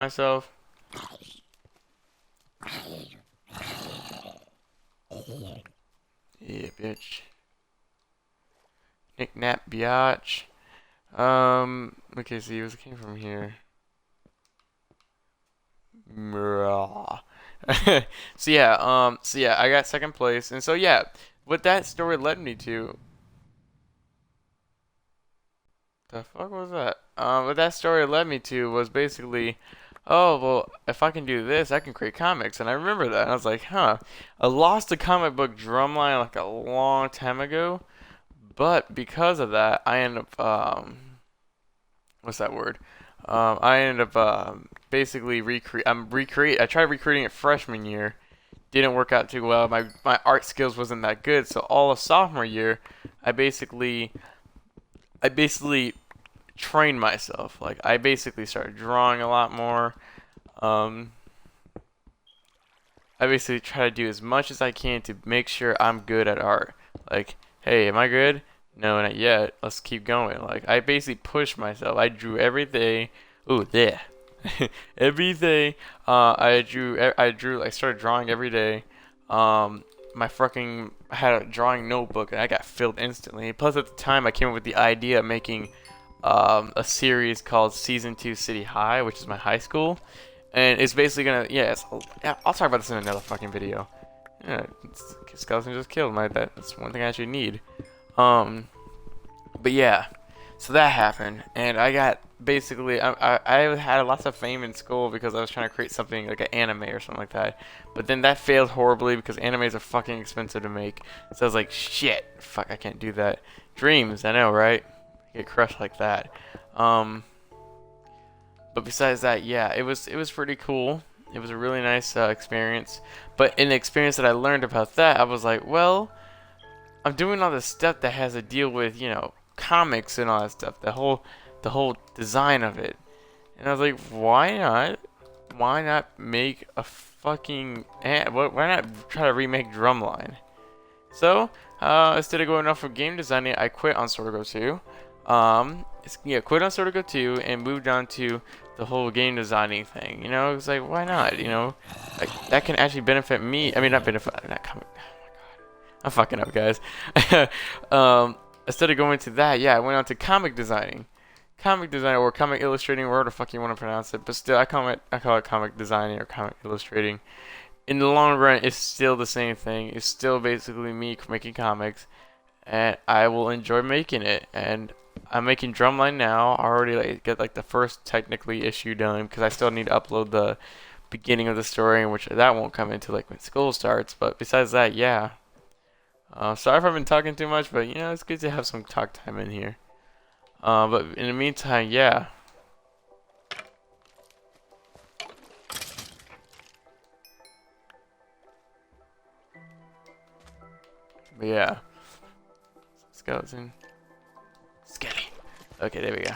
myself. Yeah, bitch. Knick knack biatch. Okay, see, it came from here. So yeah, I got second place, and so yeah, what that story led me to, the fuck was that? What that story led me to was basically, oh well, if I can do this, I can create comics, and I remember that, and I was like, huh, I lost a comic book drumline like a long time ago, but because of that, I ended up what's that word? I ended up basically recreate. I tried recreating it freshman year. Didn't work out too well. My art skills wasn't that good. So all of sophomore year, I basically I basically trained myself. Like I basically started drawing a lot more. Um, I basically try to do as much as I can to make sure I'm good at art. Like, hey, am I good? No, not yet. Let's keep going. Like, I basically pushed myself. I drew every day. Ooh, there. Every day, I started drawing every day. I had a drawing notebook and I got filled instantly. Plus, at the time, I came up with the idea of making a series called Season 2 City High, which is my high school. And it's basically gonna, yeah, I'll talk about this in another fucking video. Yeah, skeleton just killed my, that's one thing I actually need. Um, but yeah, so that happened, and I got basically, I had lots of fame in school because I was trying to create something like an anime or something like that. But then that failed horribly because animes are fucking expensive to make. So I was like, shit, fuck, I can't do that. Dreams, I know, right? Get crushed like that. Um, but besides that, yeah, it was pretty cool. It was a really nice experience. But in the experience that I learned about that, I was like, well, I'm doing all this stuff that has to deal with, comics and all that stuff. The whole design of it. And I was like, why not? Why not make a fucking why not try to remake Drumline? So, instead of going off of game designing, I quit on Sorgo 2. Quit on Sorgo 2 and moved on to the whole game designing thing. It was like, why not? Like that can actually benefit me. I mean, not benefit. Not come. I'm fucking up, guys. Instead of going to that, yeah, I went on to comic designing, comic design or comic illustrating, whatever the fuck you want to pronounce it. But still, I call it comic designing or comic illustrating. In the long run, it's still the same thing. It's still basically me making comics, and I will enjoy making it. And I'm making Drumline now. I already get like the first technically issue done because I still need to upload the beginning of the story, which that won't come until like when school starts. But besides that, yeah. Sorry if I've been talking too much, but it's good to have some talk time in here. But in the meantime, yeah. But yeah. Skeleton. Skelly. Okay, there we go.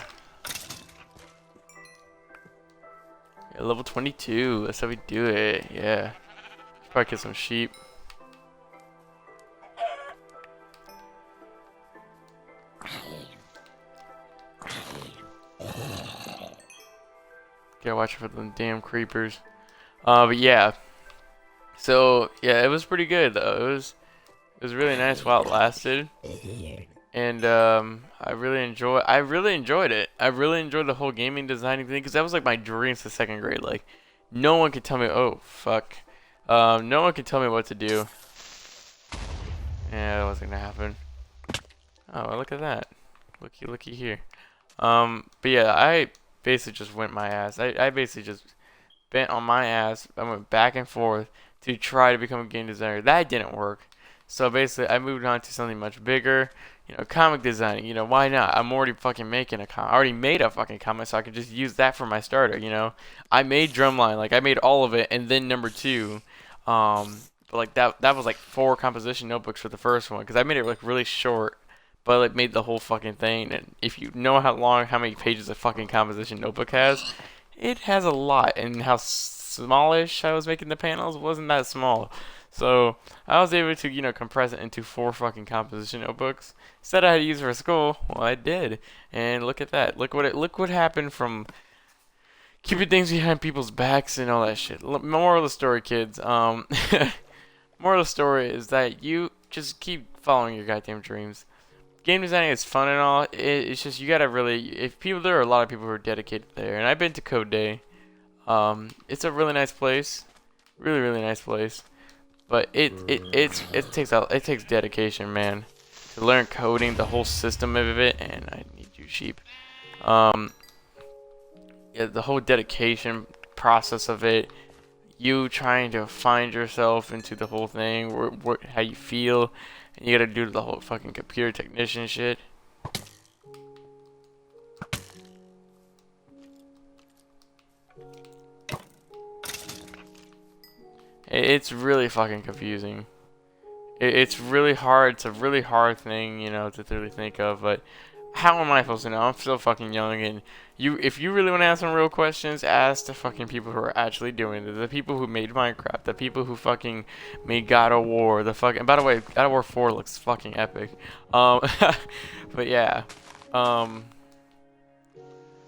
Yeah, level 22. That's how we do it. Yeah. Should probably get some sheep. Gotta watch for them damn creepers. But yeah. So yeah, it was pretty good though. It was really nice while it lasted, and I really enjoyed it. I really enjoyed the whole gaming designing thing because that was like my dream since second grade. Like, no one could tell me. Oh fuck. No one could tell me what to do. Yeah, that wasn't gonna happen. Oh, well, look at that. Looky here. But yeah, I basically just went my ass. I basically just bent on my ass. I went back and forth to try to become a game designer. That didn't work. So basically, I moved on to something much bigger. Comic designing. Why not? I'm already fucking making a comic. I already made a fucking comic, so I could just use that for my starter. I made Drumline. Like I made all of it, and then number two. But like that was like 4 composition notebooks for the first one because I made it like really short, but like made the whole fucking thing. And if you know how many pages a fucking composition notebook has, it has a lot. And how smallish I was making the panels wasn't that small. So I was able to, compress it into 4 fucking composition notebooks. Said I had to use it for school. Well, I did, and look at that. Look what happened from keeping things behind people's backs and all that shit. Moral of the story, kids. Moral of the story is that you just keep following your goddamn dreams. Game designing is fun and all. It's just you gotta really. If people, there are a lot of people who are dedicated there, and I've been to Code Day. It's a really nice place, really really nice place. But it takes dedication, man, to learn coding, the whole system of it. And I need you, sheep. Um, yeah, the whole dedication process of it, you trying to find yourself into the whole thing, how you feel, and you gotta do the whole fucking computer technician shit. It's really fucking confusing. It's really hard. It's a really hard thing, you know, to really think of. But how am I supposed to know? I'm still fucking young, and if you really want to ask some real questions, ask the fucking people who are actually doing it. The people who made Minecraft, the people who fucking made God of War, the fucking. By the way, God of War 4 looks fucking epic. Um, but yeah, um.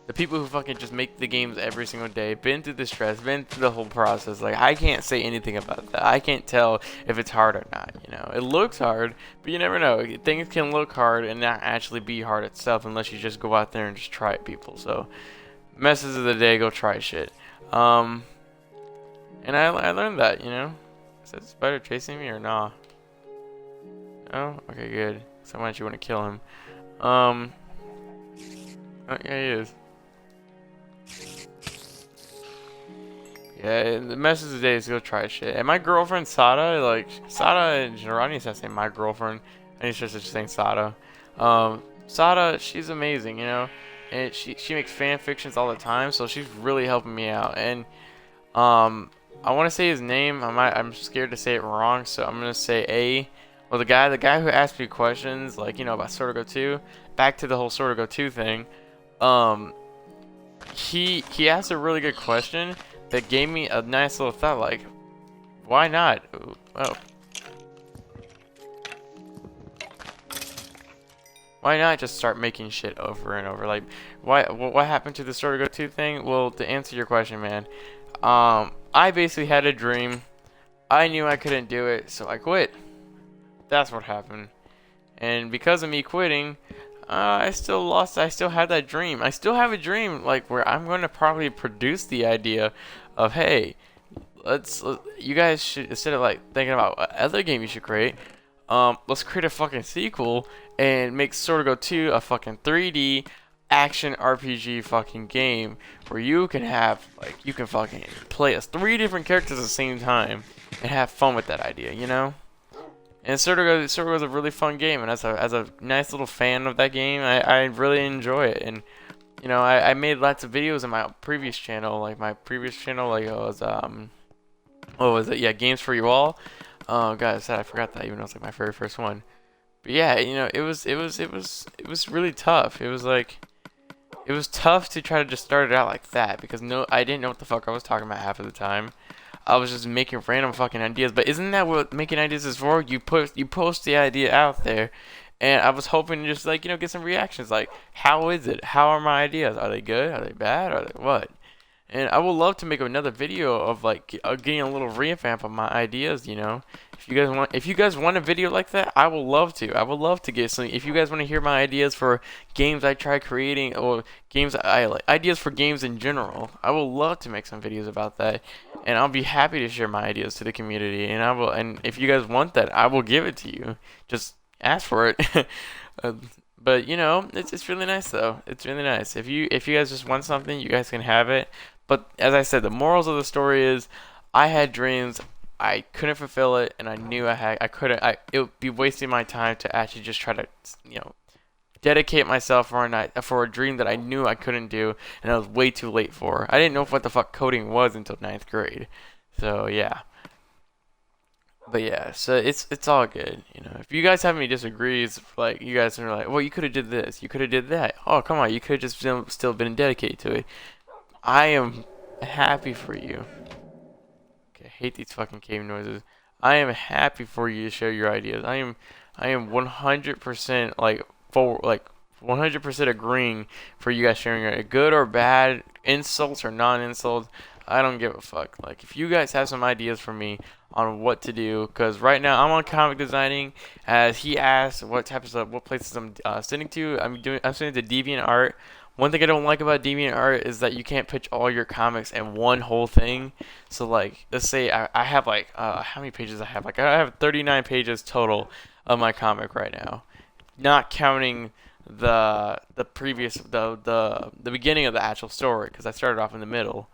The people who fucking just make the games every single day, been through the stress, been through the whole process. Like, I can't say anything about that. I can't tell if it's hard or not, you know. It looks hard, but you never know. Things can look hard and not actually be hard itself unless you just go out there and just try it, people. So, message of the day, go try shit. And I learned that, you know. Is that spider chasing me or nah? No? Okay, good. So much you want to kill him. Oh, yeah, he is. Yeah, and the message of the day is go try shit. And my girlfriend Sada, like Sada and Jirani says saying my girlfriend, and he's just saying Sada. Sada, she's amazing, you know, and she makes fan fictions all the time, so she's really helping me out. And I want to say his name. I'm scared to say it wrong, so I'm gonna say A. Well, the guy who asked me questions, like, you know, about Sword Go 2, back to the whole Sword Go 2 thing. He asked a really good question that gave me a nice little thought, like, why not? Oh. Why not just start making shit over and over? Like, what happened to the Story Go 2 thing? Well, to answer your question, man, I basically had a dream. I knew I couldn't do it, so I quit. That's what happened. And because of me quitting, I still had that dream. I still have a dream, like, where I'm going to probably produce the idea of, hey, you guys should, instead of like thinking about what other game you should create, let's create a fucking sequel and make Sword Go 2 a fucking 3D action RPG fucking game where you can have, like, you can fucking play as 3 different characters at the same time and have fun with that idea, you know? And Sword Go is a really fun game, and as a nice little fan of that game, I really enjoy it. And you know, I made lots of videos on my previous channel, like it was what was it? Yeah, Games for You All. Oh god, I forgot that, even though it's like my very first one. But yeah, you know, it was really tough. It was tough to try to just start it out like that because I didn't know what the fuck I was talking about half of the time. I was just making random fucking ideas. But isn't that what making ideas is for? You post the idea out there, and I was hoping to just, like, you know, get some reactions. Like, how is it? How are my ideas? Are they good? Are they bad? Are they what? And I would love to make another video of, like, getting a little revamp of my ideas, you know. If you guys want a video like that, I would love to. I would love to get some. If you guys want to hear my ideas for games I try creating, or games I like, ideas for games in general, I would love to make some videos about that. And I'll be happy to share my ideas to the community. And and if you guys want that, I will give it to you. Just ask for it. uh, but you know, it's really nice though. It's really nice. If you guys just want something, you guys can have it. But as I said, the morals of the story is, I had dreams, I couldn't fulfill it, and I knew it would be wasting my time to actually just try to, you know, dedicate myself for a dream that I knew I couldn't do, and I was way too late for. I didn't know what the fuck coding was until 9th grade. So yeah. But yeah, so it's all good, you know. If you guys have any disagrees, like, you guys are like, well, you could have did this, you could have did that. Oh, come on, you could have just still been dedicated to it. I am happy for you. Okay, I hate these fucking cave noises. I am happy for you to share your ideas. I am 100% like 100% agreeing for you guys sharing it. Good or bad, insults or non-insults, I don't give a fuck. Like, if you guys have some ideas for me on what to do, because right now I'm on comic designing. As he asked, what places I'm sending to. I'm sending to DeviantArt. One thing I don't like about DeviantArt is that you can't pitch all your comics in one whole thing. So like, let's say I have like how many pages I have? Like I have 39 pages total of my comic right now, not counting the beginning of the actual story because I started off in the middle.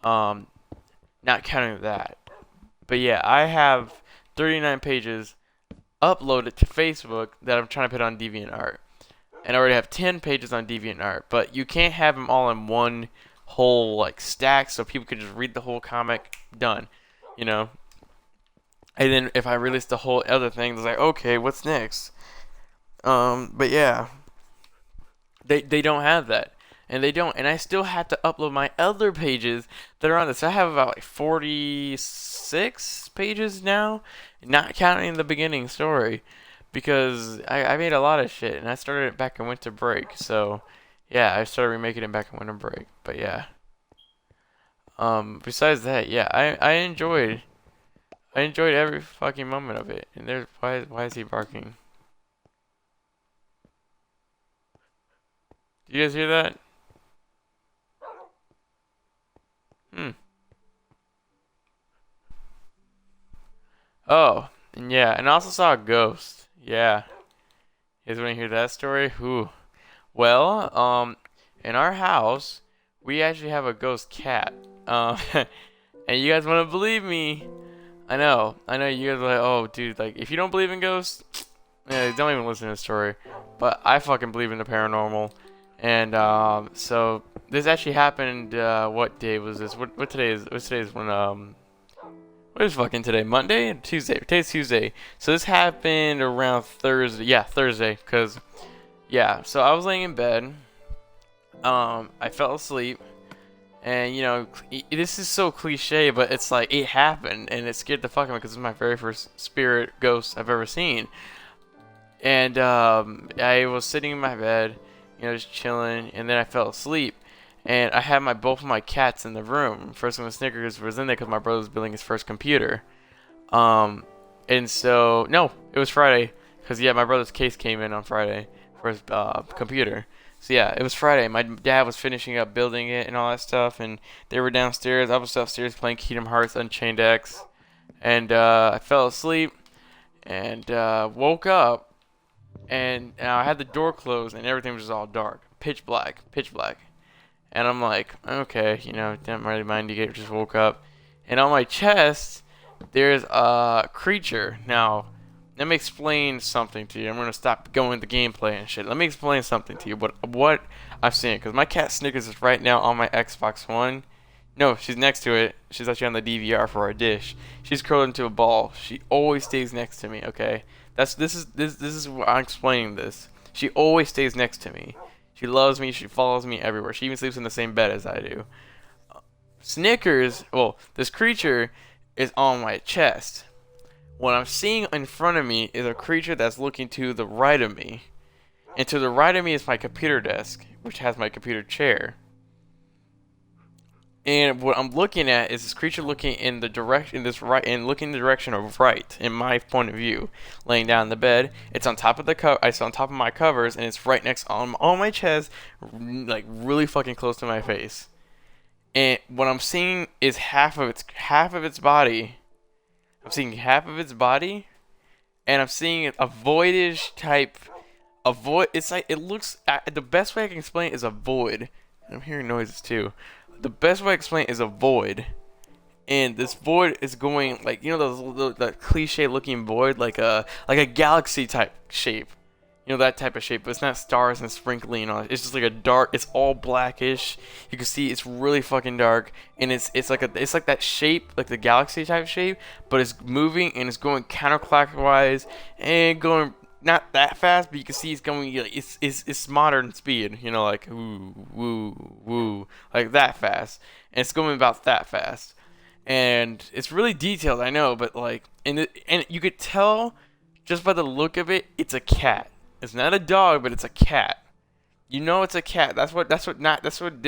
Um, Not counting that. But yeah, I have 39 pages uploaded to Facebook that I'm trying to put on DeviantArt. And I already have 10 pages on DeviantArt, but you can't have them all in one whole like stack so people could just read the whole comic done, you know. And then if I release the whole other thing, it's like, okay, what's next? But yeah, they don't have that. And they don't. And I still have to upload my other pages that are on this. I have about like 46 pages now, not counting the beginning story. Because I made a lot of shit. And I started it back in winter break. So, yeah, I started remaking it back in winter break. But yeah. Besides that, yeah, I enjoyed every fucking moment of it. And there's, why is he barking? Do you guys hear that? Hmm. Oh, and yeah, and I also saw a ghost. Yeah. You guys want to hear that story? Who? Well, in our house, we actually have a ghost cat. And you guys want to believe me? I know. You guys are like, oh, dude, like, if you don't believe in ghosts, yeah, don't even listen to the story. But I fucking believe in the paranormal. And so this actually happened. What day was this? What today is? What's today's when? What is fucking today? Monday? Tuesday. Today's Tuesday. So this happened around Thursday. Yeah, Thursday. Cause yeah. So I was laying in bed. I fell asleep. And you know, this is so cliche, but it's like it happened, and it scared the fuck out of me because it's my very first spirit ghost I've ever seen. And I was sitting in my bed, you know, just chilling, and then I fell asleep. And I had both of my cats in the room. First one was Snickers was in there because my brother was building his first computer. Um, and so no, it was Friday because yeah, my brother's case came in on Friday for his computer. So yeah, it was Friday. My dad was finishing up building it and all that stuff, and they were downstairs. I was upstairs playing Kingdom Hearts Unchained X, and I fell asleep and woke up, and I had the door closed, and everything was just all dark, pitch black, pitch black. And I'm like, okay, you know, didn't really mind. You just woke up, and on my chest there's a creature. Now, let me explain something to you. I'm gonna stop going the gameplay and shit. Let me explain something to you. What I've seen, because my cat Snickers is right now on my Xbox One. No, she's next to it. She's actually on the DVR for our dish. She's curled into a ball. She always stays next to me. Okay, this is why I'm explaining this. She always stays next to me. She loves me. She follows me everywhere. She even sleeps in the same bed as I do. Snickers, well, this creature is on my chest. What I'm seeing in front of me is a creature that's looking to the right of me. And to the right of me is my computer desk, which has my computer chair. And what I'm looking at is this creature looking in the direction, looking in the direction of right, in my point of view, laying down in the bed. It's on top of it's on top of my covers, and it's right next on my chest, like really fucking close to my face. And what I'm seeing is half of its body. I'm seeing half of its body, and I'm seeing a voidish type. A void. It's like it looks. The best way I can explain it is a void. I'm hearing noises too. The best way to explain it is a void, and this void is going like, you know, that cliche looking void, like a galaxy type shape, you know, that type of shape. But it's not stars and sprinkling and all. It's just like a dark. It's all blackish. You can see it's really fucking dark, and it's like that shape, like the galaxy type shape, but it's moving and it's going counterclockwise and going not that fast, but you can see it's going, like, it's modern speed, you know, like woo woo woo, like that fast, and it's going about that fast, and it's really detailed, I know, but like, and you could tell just by the look of it, it's a cat. It's not a dog, but it's a cat. You know it's a cat. That's what didn't